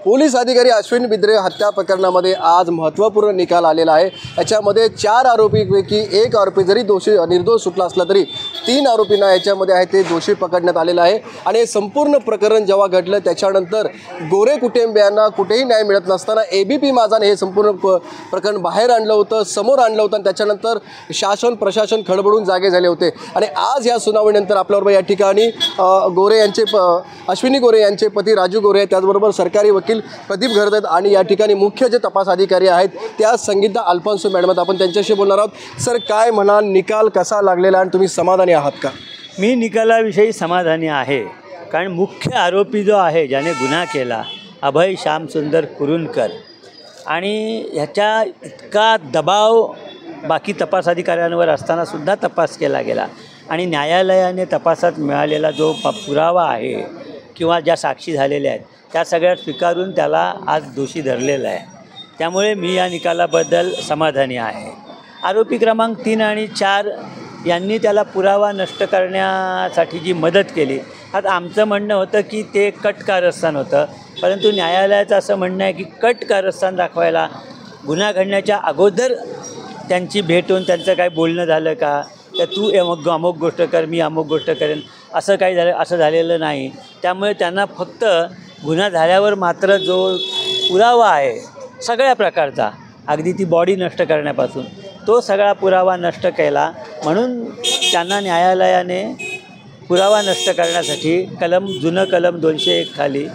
Police अधिकारी अश्विन बिद्रे हत्या प्रकरणामध्ये आज महत्त्वपूर्ण निकाल आलेला आहे। याच्यामध्ये 4 आरोपीपैकी एक आरोपी जरी निर्दोष सुटला असला तरी 3 आरोपींना याच्यामध्ये आहे ते दोषी पकडण्यात आलेलं आहे। आणि हे संपूर्ण प्रकरण जेव्हा घडलं त्याच्यानंतर गोरे कुटुंबियांना कुठेही न्याय मिळत नसताना एबीपी माझाने हे संपूर्ण प्रकरण बाहेर आणलं होतं, समोर आणलं होतं आणि त्याच्यानंतर शासन प्रशासन खडबडून जागे झाले होते। आणि आज या सुनावणीनंतर आपल्याबरोबर या ठिकाणी गोरे यांचे अश्विनी गोरे यांचे पती राजू गोरे, त्याचबरोबर सरकारी वकील प्रदीप घरदत आणि या ठिकाणी मुख्य जे तपास अधिकारी आहेत त्या संगीता अल्फान्सो मॅडम आहेत। आपण त्यांच्याशी बोलणार आहोत। सर, काय म्हणाल, निकाल कसा लागलेला आणि तुम्ही समाधानी आहात का? मी निकालाविषयी समाधानी आहे, कारण मुख्य आरोपी जो आहे ज्याने गुन्हा केला अभय श्यामसुंदर कुरुंदकर, आणि ह्याच्या इतका दबाव बाकी तपास अधिकाऱ्यांवर असतानासुद्धा तपास केला गेला आणि न्यायालयाने तपासात मिळालेला जो पुरावा आहे किंवा ज्या साक्षी झालेल्या आहेत त्या सगळ्या स्वीकारून त्याला आज दोषी धरलेला आहे। त्यामुळे मी या निकालाबद्दल समाधानी आहे। आरोपी क्रमांक 3 आणि 4 यांनी त्याला पुरावा नष्ट करण्यासाठी जी मदत केली, आता आमचं म्हणणं होतं की ते कट कारस्थान होतं, परंतु न्यायालयाचं असं म्हणणं आहे की कट कारस्थान दाखवायला गुन्हा घडण्याच्या अगोदर त्यांची भेट होऊन त्यांचं काय बोलणं झालं का, तर तू अमुक गोष्ट कर, मी अमुक गोष्ट करेन, असं काही झालं, असं झालेलं नाही। त्यामुळे त्यांना फक्त गुन्हा झाल्यावर मात्र जो पुरावा आहे सगळ्या प्रकारचा, अगदी ती बॉडी नष्ट करण्यापासून, तो सगळा पुरावा नष्ट केला, म्हणून त्यांना न्यायालयाने पुरावा नष्ट करण्यासाठी जुनं कलम 201 खाली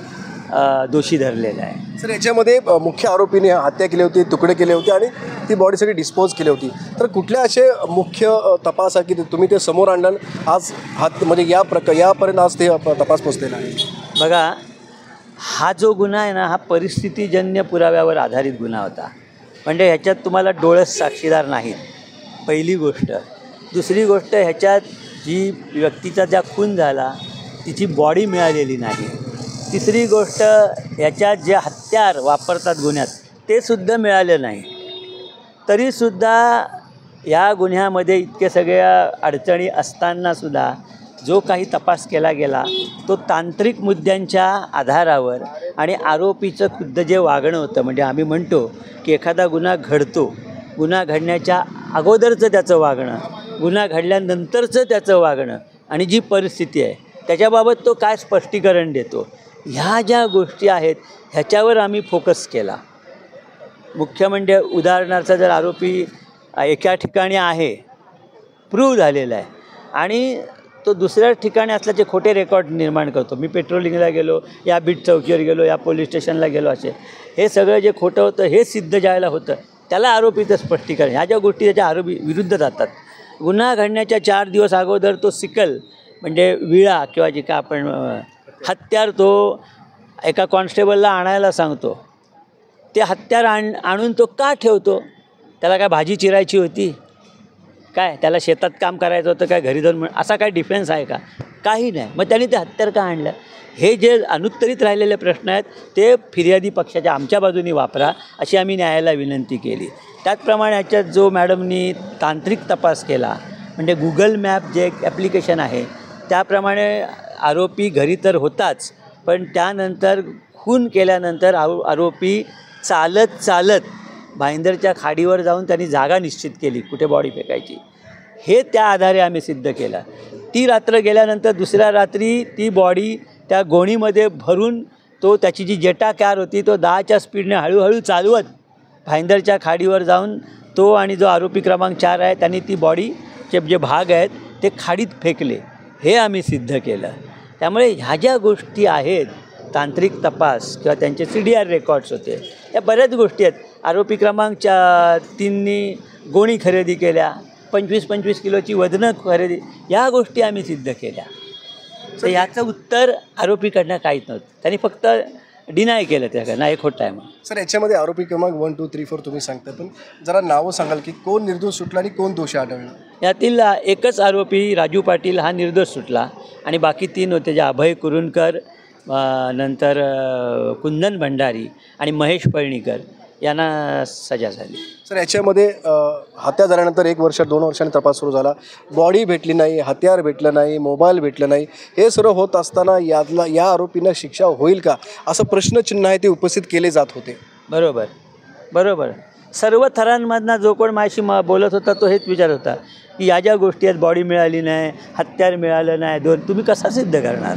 दोषी धरलेला आहे। सर, याच्यामध्ये मुख्य आरोपीने हत्या केली होती, तुकडे केले होते आणि ती बॉडी सगळी डिस्पोज केली होती, तर कुठले असे मुख्य तपास आहे की तुम्ही ते समोर आणलं आज म्हणजे यापर्यंत आज ते तपास पोचलेला आहे? बघा, हा जो गुन्हा आहे ना, हा परिस्थितीजन्य पुराव्यावर आधारित गुन्हा होता, म्हणजे ह्याच्यात तुम्हाला डोळस साक्षीदार नाहीत, पहिली गोष्ट। दुसरी गोष्ट, ह्याच्यात जी व्यक्तीचा ज्या खून झाला तिची बॉडी मिळालेली नाही। तिसरी गोष्ट, ह्याच्यात जे हत्यार वापरतात गुन्ह्यात ते सुद्धा मिळालं नाही। तरीसुद्धा या गुन्ह्यामध्ये इतके सगळ्या अडचणी असतानासुद्धा जो काही तपास केला गेला तो तांत्रिक मुद्द्यांच्या आधारावर आणि आरोपीचं खुद्द जे वागणं होतं, म्हणजे आम्ही म्हणतो की एखादा गुन्हा घडतो, गुन्हा घडण्याच्या अगोदरचं त्याचं वागणं, गुन्हा घडल्यानंतरचं त्याचं वागणं आणि जी परिस्थिती आहे त्याच्याबाबत तो काय स्पष्टीकरण देतो, ह्या ज्या गोष्टी आहेत ह्याच्यावर आम्ही फोकस केला। मुख्य म्हणजे उदाहरणार्थ, जर आरोपी एका ठिकाणी आहे, प्रूव्ह झालेला आहे, आणि तो दुसऱ्या ठिकाणी असल्याचे खोटे रेकॉर्ड निर्माण करतो, मी पेट्रोलिंगला गेलो, या बीट चौकीवर गेलो, या पोलीस स्टेशनला गेलो, असे हे सगळं जे खोटं होतं हे सिद्ध ज्यावेळेला होतं त्याला आरोपीचं स्पष्टीकरण, ह्या ज्या गोष्टी त्याच्या आरोपी विरुद्ध जातात। गुन्हा घडण्याच्या 4 दिवस अगोदर तो सिकल म्हणजे विळा किंवा जे काय आपण हत्यार तो एका कॉन्स्टेबलला आणायला सांगतो, ते हत्यार आणून तो का ठेवतो? त्याला काय भाजी चिरायची होती काय? त्याला शेतात काम करायचं होतं काय? घरी जाऊन असा काय डिफेन्स आहे का? काही नाही। मग त्यांनी ते हत्यार का आणलं? हे जे अनुत्तरित राहिलेले प्रश्न आहेत ते फिर्यादी पक्षाच्या आमच्या बाजूनी वापरा अशी आम्ही न्यायालयाला विनंती केली। त्याचप्रमाणे ह्याच्यात जो मॅडमनी तांत्रिक तपास केला, म्हणजे गुगल मॅप जे एक ॲप्लिकेशन आहे त्याप्रमाणे आरोपी घरी तर होताच, पण त्यानंतर खून केल्यानंतर आरोपी चालत भाईंदरच्या खाडीवर जाऊन त्यांनी जागा निश्चित केली कुठे बॉडी फेकायची, हे त्या आधारे आम्ही सिद्ध केलं। ती रात्र गेल्यानंतर दुसऱ्या रात्री ती बॉडी त्या गोणीमध्ये भरून तो त्याची जी जेटा कार होती तो 10च्या स्पीडने हळूहळू चालवत भाईंदरच्या खाडीवर जाऊन तो आणि जो आरोपी क्रमांक 4 आहे त्यांनी ती बॉडीचे जे भाग आहेत ते खाडीत फेकले, हे आम्ही सिद्ध केलं। त्यामुळे ह्या ज्या गोष्टी आहेत, तांत्रिक तपास किंवा त्यांचे CDR रेकॉर्ड्स होते, या बऱ्याच गोष्टी आहेत। आरोपी क्रमांक 3नी गोणी खरेदी केल्या, 25-25 किलोची वजनं खरेदी, या गोष्टी आम्ही सिद्ध केल्या। तर याचं उत्तर आरोपीकडनं काहीच नव्हतं, त्यांनी फक्त डिनाय केलं त्याकडनं, हे खोटं आहे म्हणून। सर, याच्यामध्ये आरोपी क्रमांक 1, 2, 3, 4 तुम्ही सांगता, पण जरा नावं सांगाल की कोण निर्दोष सुटला आणि कोण दोषी आढळला? यातील एकच आरोपी राजू पाटील हा निर्दोष सुटला आणि बाकी 3 होते, जे अभय कुरुंदकर, नंतर कुंदन भंडारी आणि महेश पळणीकर, यांना सजा झाली. सर याच्यामध्ये हत्या झाल्यानंतर 1 वर्ष 2 वर्षांनी तपास सुरू झाला, बॉडी भेटली नाही, हत्यार भेटलं नाही, मोबाईल भेटलं नाही, हे सर्व होत असताना या आरोपींना शिक्षा होईल का असं प्रश्नचिन्ह आहे ते उपस्थित केले जात होते. बरोबर बरोबर. सर्व थरांमधनं जो कोण माझ्याशी बोलत होता तो हेच विचार होता की या ज्या गोष्टी आहेत, बॉडी मिळाली नाही, हत्यार मिळालं नाही, तुम्ही कसा सिद्ध करणार.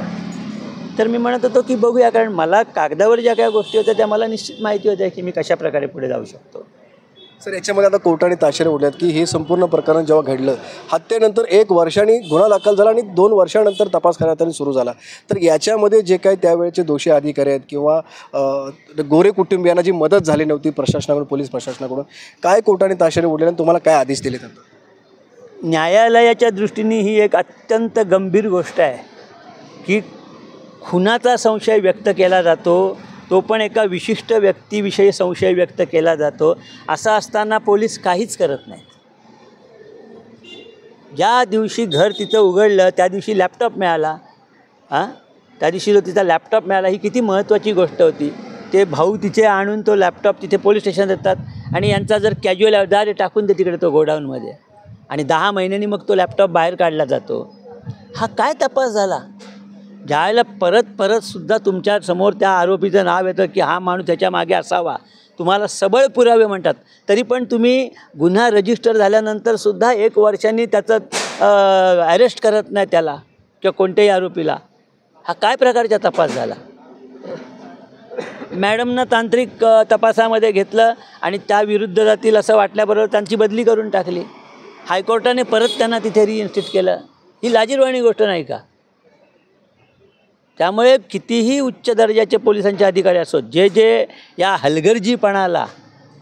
तर मी म्हणत होतो की बघूया, कारण मला कागदावर ज्या काही गोष्टी होत्या त्या मला निश्चित माहिती होत्या की मी कशा प्रकारे पुढे जाऊ शकतो. सर याच्यामध्ये आता कोर्टाने ताशेरे उडल्यात की हे संपूर्ण प्रकरण जेव्हा घडलं, हत्येनंतर 1 वर्षांनी गुन्हा दाखल झाला आणि 2 वर्षानंतर तपास करण्यात सुरू झाला, तर याच्यामध्ये जे काही त्यावेळेचे दोषी अधिकारी आहेत किंवा गोरे कुटुंबियांना जी मदत झाली नव्हती प्रशासनाकडून, पोलीस प्रशासनाकडून, काय कोर्टाने ताशेरे उडले आणि तुम्हाला काय आदेश दिले जातात? न्यायालयाच्या दृष्टीने ही एक अत्यंत गंभीर गोष्ट आहे की खुनाचा संशय व्यक्त केला जातो, तो पण एका विशिष्ट व्यक्तीविषयी संशय व्यक्त केला जातो. असं असताना पोलीस काहीच करत नाहीत. ज्या दिवशी घर तिचं उघडलं त्या दिवशी लॅपटॉप मिळाला, त्या दिवशी जो तिचा लॅपटॉप मिळाला ही किती महत्त्वाची गोष्ट होती. ते भाऊ तिचे आणून तो लॅपटॉप तिथे पोलीस स्टेशन देतात आणि यांचा जर कॅज्युअल दारे टाकून दे तिकडे तो गोडाऊनमध्ये, आणि 10 महिन्यांनी मग तो लॅपटॉप बाहेर काढला जातो. हा काय तपास झाला? ज्यावेळेला परत सुद्धा तुमच्या समोर त्या आरोपीचं नाव येतं की हा माणूस त्याच्या मागे असावा, तुम्हाला सबळ पुरावे म्हणतात, तरी पण तुम्ही गुन्हा रजिस्टर झाल्यानंतर सुद्धा 1 वर्षांनी त्याचं अरेस्ट करत नाही त्याला किंवा कोणत्याही आरोपीला. हा काय प्रकारचा तपास झाला? मॅडमनं तांत्रिक तपासामध्ये घेतलं आणि त्या विरुद्ध जातील असं वाटल्याबरोबर त्यांची बदली करून टाकली. हायकोर्टाने परत त्यांना तिथे रिइन्स्टेट केलं. ही लाजिरवाणी गोष्ट नाही का? त्यामुळे कितीही उच्च दर्जाचे पोलिसांचे अधिकारी असोत, जे या हलगर्जीपणाला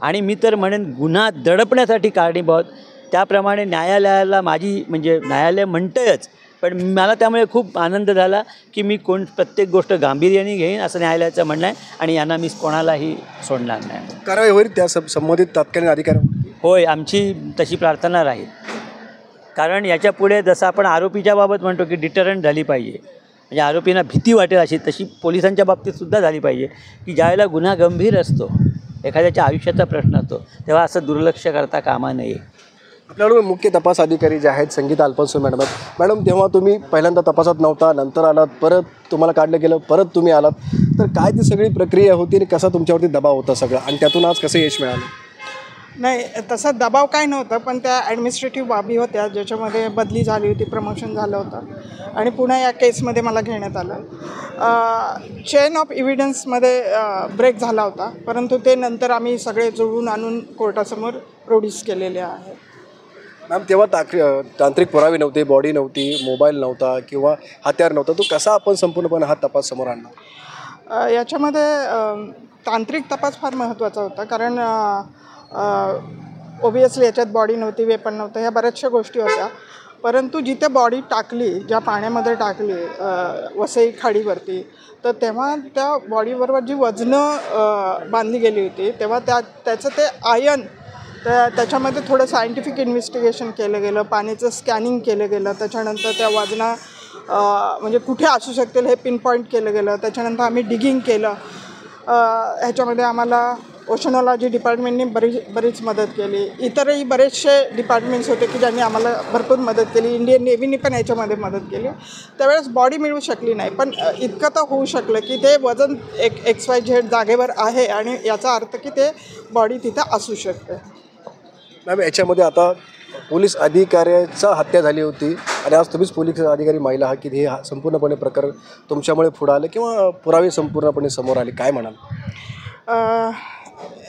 आणि मी तर म्हणेन गुन्हा दडपण्यासाठी कारणीभूत, त्याप्रमाणे न्यायालयाला म्हणजे न्यायालय म्हणतंयच, पण मला त्यामुळे खूप आनंद झाला की मी प्रत्येक गोष्ट गांभीर्याने घेईन असं न्यायालयाचं म्हणणं आहे आणि यांना मी कोणालाही सोडणार नाही. कारवाई होईल त्या संबंधित तत्कालीन अधिकारी? होय, आमची तशी प्रार्थना राहील. कारण याच्यापुढे जसं आपण आरोपीच्या बाबत म्हणतो की डिटरंट झाली पाहिजे, म्हणजे आरोपींना भीती वाटेल अशी, तशी पोलिसांच्या बाबतीतसुद्धा झाली पाहिजे की ज्यावेळेला गुन्हा गंभीर असतो, एखाद्याच्या आयुष्याचा प्रश्न असतो, तेव्हा असं दुर्लक्ष करता कामा नये. आपल्याकडून मुख्य तपास अधिकारी जे आहेत संगीता अल्फोन्सो मॅडम आहेत. मॅडम, तेव्हा तुम्ही पहिल्यांदा तपासात नव्हता, नंतर आलात, परत तुम्हाला काढलं गेलं, परत तुम्ही आलात, तर काय ती सगळी प्रक्रिया होती आणि कसा तुमच्यावरती दबाव होता सगळा, आणि त्यातून आज कसं यश मिळालं? नाही, तसा दबाव काय नव्हता, पण त्या ॲडमिनिस्ट्रेटिव्ह बाबी होत्या ज्याच्यामध्ये बदली झाली होती, प्रमोशन झालं होतं आणि पुन्हा या केसमध्ये मला घेण्यात आलं. चेन ऑफ इव्हिडन्समध्ये ब्रेक झाला होता, परंतु ते नंतर आम्ही सगळे जुळवून आणून कोर्टासमोर प्रोड्यूस केलेले आहे. मॅम, तेव्हा तांत्रिक पुरावे नव्हते, बॉडी नव्हती, मोबाईल नव्हता किंवा हत्यार नव्हता, तो कसा आपण संपूर्णपणे हा तपास समोर आणला? याच्यामध्ये तांत्रिक तपास फार महत्त्वाचा होता, कारण ओबियसली याच्यात बॉडी नव्हती, वेपन नव्हतं, ह्या बऱ्याचशा गोष्टी होत्या. परंतु जिथे बॉडी टाकली, ज्या पाण्यामध्ये टाकली वसई खाडीवरती, तर तेव्हा त्या बॉडीबरोबर जी वजनं बांधली गेली होती, तेव्हा त्याचं ते आयन त्याच्यामध्ये थोडं सायंटिफिक इन्व्हेस्टिगेशन केलं गेलं, पाण्याचं स्कॅनिंग केलं गेलं, त्याच्यानंतर त्या वजना म्हणजे कुठे असू शकतील हे पिनपॉईंट केलं गेलं. त्याच्यानंतर आम्ही डिगिंग केलं. ह्याच्यामध्ये आम्हाला ओशनॉलॉजी डिपार्टमेंटने बरीच मदत केली. इतरही बरेचसे डिपार्टमेंट्स होते की ज्यांनी आम्हाला भरपूर मदत केली. इंडियन नेव्हीने पण याच्यामध्ये मदत केली. त्यावेळेस बॉडी मिळू शकली नाही, पण इतकं तर होऊ शकलं की ते वजन XYZ जागेवर आहे आणि याचा अर्थ की ते बॉडी तिथं असू शकते. मॅम, याच्यामध्ये आता पोलीस अधिकाऱ्याचा हत्या झाली होती आणि आज तुम्हीच पोलीस अधिकारी महिला आहात की हे संपूर्णपणे प्रकरण तुमच्यामुळे पुढं आलं किंवा पुरावे संपूर्णपणे समोर आले, काय म्हणाल?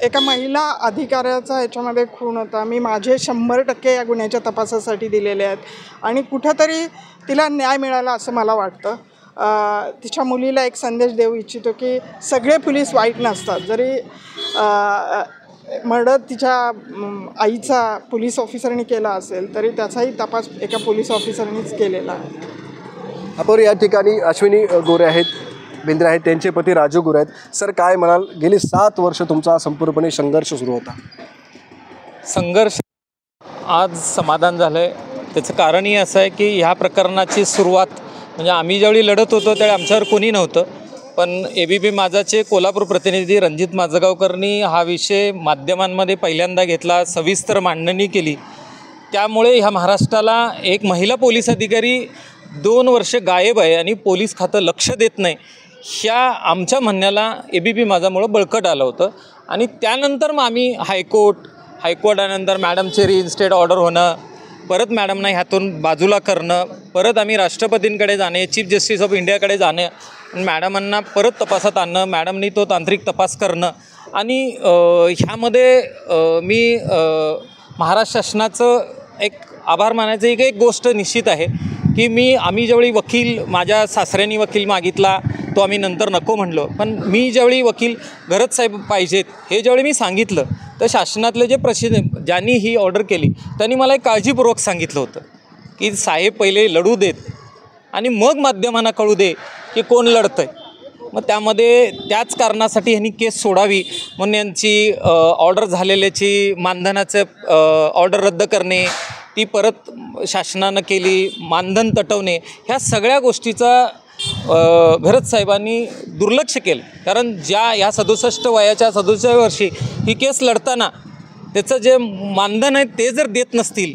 एका महिला अधिकाऱ्याचा ह्याच्यामध्ये खून होता. मी माझे 100% या गुन्ह्याच्या तपासासाठी दिलेले आहेत आणि कुठंतरी तिला न्याय मिळाला असं मला वाटतं. तिच्या मुलीला एक संदेश देऊ इच्छितो की सगळे पोलीस वाईट नसतात. जरी मर्डर तिच्या आईचा पोलीस ऑफिसरनी केला असेल तरी त्याचाही तपास एका पोलीस ऑफिसरनीच केलेला आहे. आपण या ठिकाणी अश्विनी गोरे आहेत, बेंद्रे आहेत, त्यांचे पती राजू गोरे आहेत. सर, काय म्हणाल? गेली 7 वर्ष तुमचा संपूर्णपणे संघर्ष सुरू होता. संघर्ष आज समाधान झालं आहे. त्याचं कारणही असं आहे की ह्या प्रकरणाची सुरुवात म्हणजे आम्ही ज्यावेळी लढत होतो त्यावेळी आमच्यावर कोणी नव्हतं, पण ABP माझाचे कोल्हापूर प्रतिनिधी रणजित माझगावकरनी हा विषय माध्यमांमध्ये पहिल्यांदा घेतला, सविस्तर मांडणी केली. त्यामुळे ह्या महाराष्ट्राला एक महिला पोलीस अधिकारी 2 वर्ष गायब आहे आणि पोलीस खातं लक्ष देत नाही, ह्या आमच्या म्हणण्याला ABP माझामुळं बळकट आलं होतं. आणि त्यानंतर मग आम्ही हायकोर्टानंतर मॅडमचे रिइन्स्टेट ऑर्डर होणं, परत मॅडमना ह्यातून बाजूला करणं, परत आम्ही राष्ट्रपतींकडे जाणे, चीफ जस्टिस ऑफ इंडियाकडे जाणे, मॅडमांना परत तपासात आणणं, मॅडमनी तो तांत्रिक तपास करणं. आणि ह्यामध्ये मी महाराष्ट्र शासनाचं एक आभार मानायचं एक गोष्ट निश्चित आहे की आम्ही ज्यावेळी माझ्या सासऱ्यांनी वकील मागितला, तो आम्ही नंतर नको म्हणलो, पण मी ज्यावेळी वकील घरत साहेब पाहिजेत हे ज्यावेळी मी सांगितलं, तर शासनातले जे ज्यांनी ही ऑर्डर केली त्यांनी मला एक काळजीपूर्वक सांगितलं होतं की साहेब पहिले लढू देत आणि मग माध्यमांना कळू दे की कोण लढतं आहे. मग त्यामध्ये त्याच कारणासाठी ह्यांनी केस सोडावी म्हणून यांची ऑर्डर झालेल्याची मानधनाचं ऑर्डर रद्द करणे, ती परत शासनानं केली, मानधन तटवणे, ह्या सगळ्या गोष्टीचा घरत साहेबांनी दुर्लक्ष केलं. कारण ह्या 67 वयाच्या 67 वर्षी ही केस लढताना त्याचं जे मानधन आहे ते जर देत नसतील,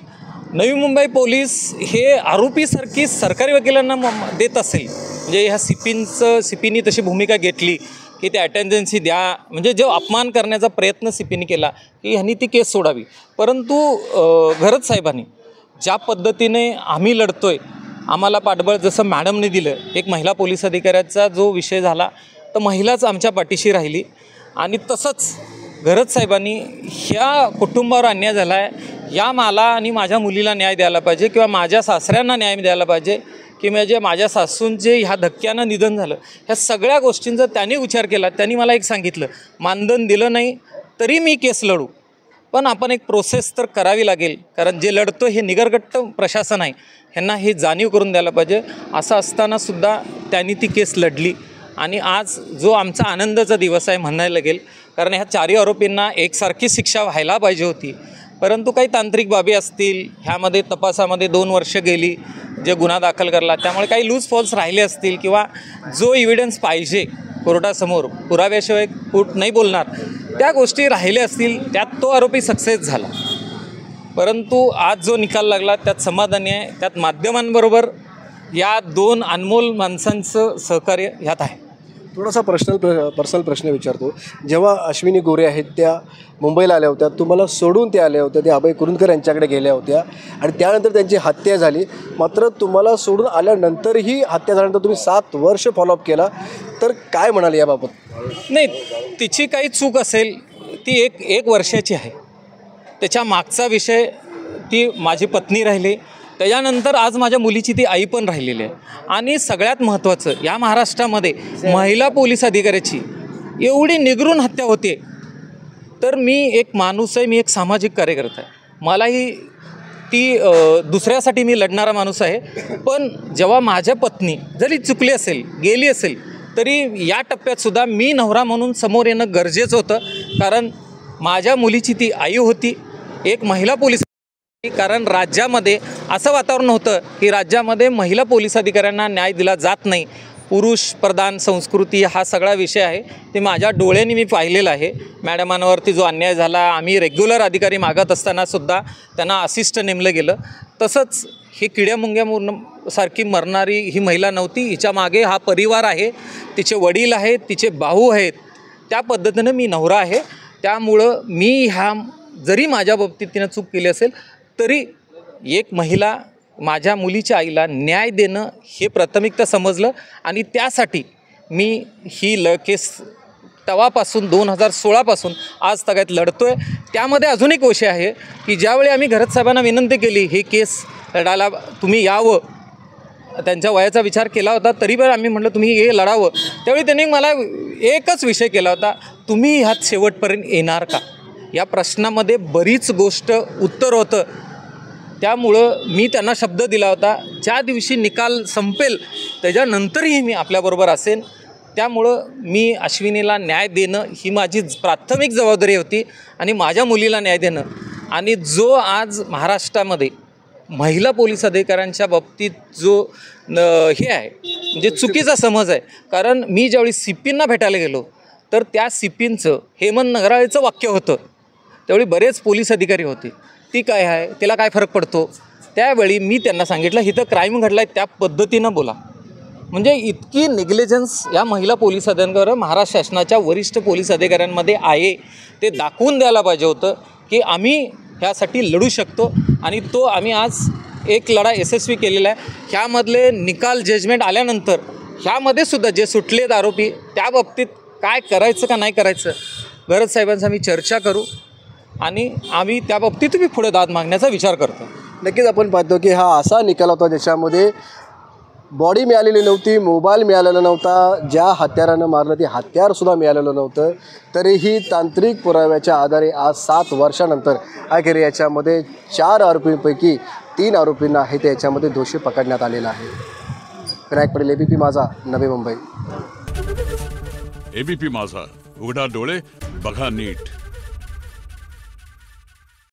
नवी मुंबई पोलीस हे आरोपीसारखी सरकारी वकिलांना देत असेल, म्हणजे ह्या सीपीनी तशी भूमिका घेतली की ते अटेंडन्सी द्या, म्हणजे जो अपमान करण्याचा प्रयत्न सीपीनी केला की ह्यांनी ती केस सोडावी. परंतु घरत साहेबांनी ज्या पद्धतीने आम्ही लढतोय, आम्हाला पाठबळ जसं मॅडमने दिलं, एक महिला पोलीस अधिकाऱ्याचा जो विषय झाला तर महिलाच आमच्या पाठीशी राहिली. आणि तसंच घरत साहेबांनी ह्या कुटुंबावर अन्याय झाला आहे, या मला आणि माझ्या मुलीला न्याय द्यायला पाहिजे किंवा माझ्या सासऱ्यांना न्याय द्यायला पाहिजे की म्हणजे माझ्या सासूंचे ह्या धक्क्यानं निधन झालं, ह्या सगळ्या गोष्टींचा त्यांनी विचार केला. त्यांनी मला एक सांगितलं, मानधन दिलं नाही तरी मी केस लढू, पण आपण एक प्रोसेस तर करावी लागेल, कारण जे लढतो हे निगरगट्ट प्रशासन आहे, ह्यांना हे जाणीव करून द्यायला पाहिजे. असं असतानासुद्धा त्यांनी ती केस लढली. आणि आज जो आमचा आनंदाचा दिवस आहे म्हणायला लागेल, कारण ह्या 4 आरोपींना एकसारखी शिक्षा व्हायला पाहिजे होती, परंतु काही तांत्रिक बाबी असतील, ह्यामध्ये तपासामध्ये 2 वर्ष गेली, जे गुन्हा दाखल करला त्यामुळे काही लूज फॉल्स राहिले असतील, किंवा जो इव्हिडन्स पाहिजे कोर्टासमोर पुराव्याशिवाय कोर्ट नाही बोलणार, त्या गोष्टी राहिल्या असतील, त्यात तो आरोपी सक्सेस झाला. परंतु आज जो निकाल लागला त्यात समाधानी आहे. त्यात माध्यमांबरोबर या 2 अनमोल माणसांचं सहकार्य ह्यात आहे. थोडासा पर्सनल प्रश्न विचारतो. जेव्हा अश्विनी गोरे आहेत त्या मुंबईला आल्या होत्या, तुम्हाला सोडून त्या आल्या होत्या, त्या अभय कुरुंदकर यांच्याकडे गेल्या होत्या आणि त्यानंतर त्यांची हत्या झाली. मात्र तुम्हाला सोडून आल्यानंतरही हत्या झाल्यानंतर तुम्ही 7 वर्ष फॉलोअप केला, तर काय म्हणाल याबाबत? नाही, तिची काही चूक असेल ती एक वर्षाची आहे. त्याच्या मागचा विषय ती माझी पत्नी राहिली, त्याच्यानंतर आज माझ्या मुलीची ती आई पण राहिलेली आहे. आणि सगळ्यात महत्त्वाचं, या महाराष्ट्रामध्ये महिला पोलीस अधिकाऱ्याची एवढी निगरून हत्या होते, तर मी एक माणूस आहे, मी एक सामाजिक कार्यकर्ता आहे, मलाही ती दुसऱ्यासाठी मी लढणारा माणूस आहे. पण जेव्हा माझ्या पत्नी जरी चुकली असेल, गेली असेल, तरी या टप्प्यातसुद्धा मी नवरा म्हणून समोर येणं गरजेचं होतं, कारण माझ्या मुलीची ती आई होती, एक महिला पोलीस. कारण राज्यामध्ये असं वातावरण होतं की राज्यामध्ये महिला पोलीस अधिकाऱ्यांना न्याय दिला जात नाही, पुरुष प्रधान संस्कृती हा सगळा विषय आहे. ते माझ्या डोळ्यांनी मी पाहिलेलं आहे. मॅडमांवरती जो अन्याय झाला, आम्ही रेग्युलर अधिकारी मागत असतानासुद्धा त्यांना असिस्ट नेमलं गेलं. तसंच ही किड्यामुंग्या सारखी मरणारी ही महिला नव्हती, हिच्या मागे हा परिवार आहे, तिचे वडील आहेत, तिचे भाऊ आहेत, त्या पद्धतीनं मी नवरा आहे. त्यामुळं मी जरी माझ्या बाबतीत तिनं चूक केली असेल, तरी एक महिला माझ्या मुलीच्या आईला न्याय देणं हे प्राथमिकता समजलं. आणि त्यासाठी मी ही केस तेव्हापासून 2016पासून आज तगायत लढतो आहे. त्यामध्ये अजून एक विषय आहे की ज्यावेळी आम्ही घरत साहेबांना विनंती केली ही केस लढायला तुम्ही यावं, त्यांच्या वयाचा विचार केला होता, तरी पण आम्ही म्हटलं तुम्ही हे लढावं, त्यावेळी त्यांनी मला एकच विषय केला होता, तुम्ही ह्यात शेवटपर्यंत येणार का? या प्रश्नामध्ये बरीच गोष्ट उत्तर होतं. त्यामुळं मी त्यांना शब्द दिला होता, ज्या दिवशी निकाल संपेल त्याच्यानंतरही मी आपल्याबरोबर असेन. त्यामुळं मी अश्विनीला न्याय देणं ही माझी प्राथमिक जबाबदारी होती आणि माझ्या मुलीला न्याय देणं. आणि जो आज महाराष्ट्रामध्ये महिला पोलीस अधिकाऱ्यांच्या बाबतीत जो हे आहे, म्हणजे चुकीचा समज आहे. कारण मी ज्यावेळी सीपींना भेटायला गेलो तर त्या सीपींचं हेमंत नगराळेचं वाक्य होतं. त्यावेळी बरेच पोलीस अधिकारी होते. ती काय आहे, तिला काय फरक पडतो. त्यावेळी मी त्यांना सांगितलं इथं क्राईम घडला आहे, त्या पद्धतीनं बोला. म्हणजे इतकी निग्लिजन्स या महिला पोलीस अधिकाऱ्यांवर महाराष्ट्र शासनाच्या वरिष्ठ पोलीस अधिकाऱ्यांमध्ये आहे. ते दाखवून द्यायला पाहिजे होतं की आम्ही ह्यासाठी लढू शकतो आणि तो आम्ही आज एक लढा यशस्वी केलेला आहे. ह्यामधले निकाल जजमेंट आल्यानंतर ह्यामध्ये सुद्धा जे सुटलेत आरोपी त्या बाबतीत काय करायचं का नाही करायचं गरज साहेबांचं आम्ही चर्चा करू आणि आम्ही त्या बाबतीत मी पुढे दाद मागण्याचा विचार करतो. नक्कीच आपण पाहतो की हा असा निकाल होता ज्याच्यामध्ये बॉडी मिळालेली नव्हती, मोबाईल मिळालेला नव्हता, ज्या हत्यारानं मारलं ते हत्यारसुद्धा मिळालेलं नव्हतं. तरीही तांत्रिक पुराव्याच्या आधारे आज 7 वर्षानंतर अखेर याच्यामध्ये 4 आरोपींपैकी 3 आरोपींना आहे ते याच्यामध्ये दोषी पकडण्यात आलेला आहे. विनायक पटेल, ABP माझा, नवी मुंबई. ABP माझा, उघडा डोळे बघा नीट.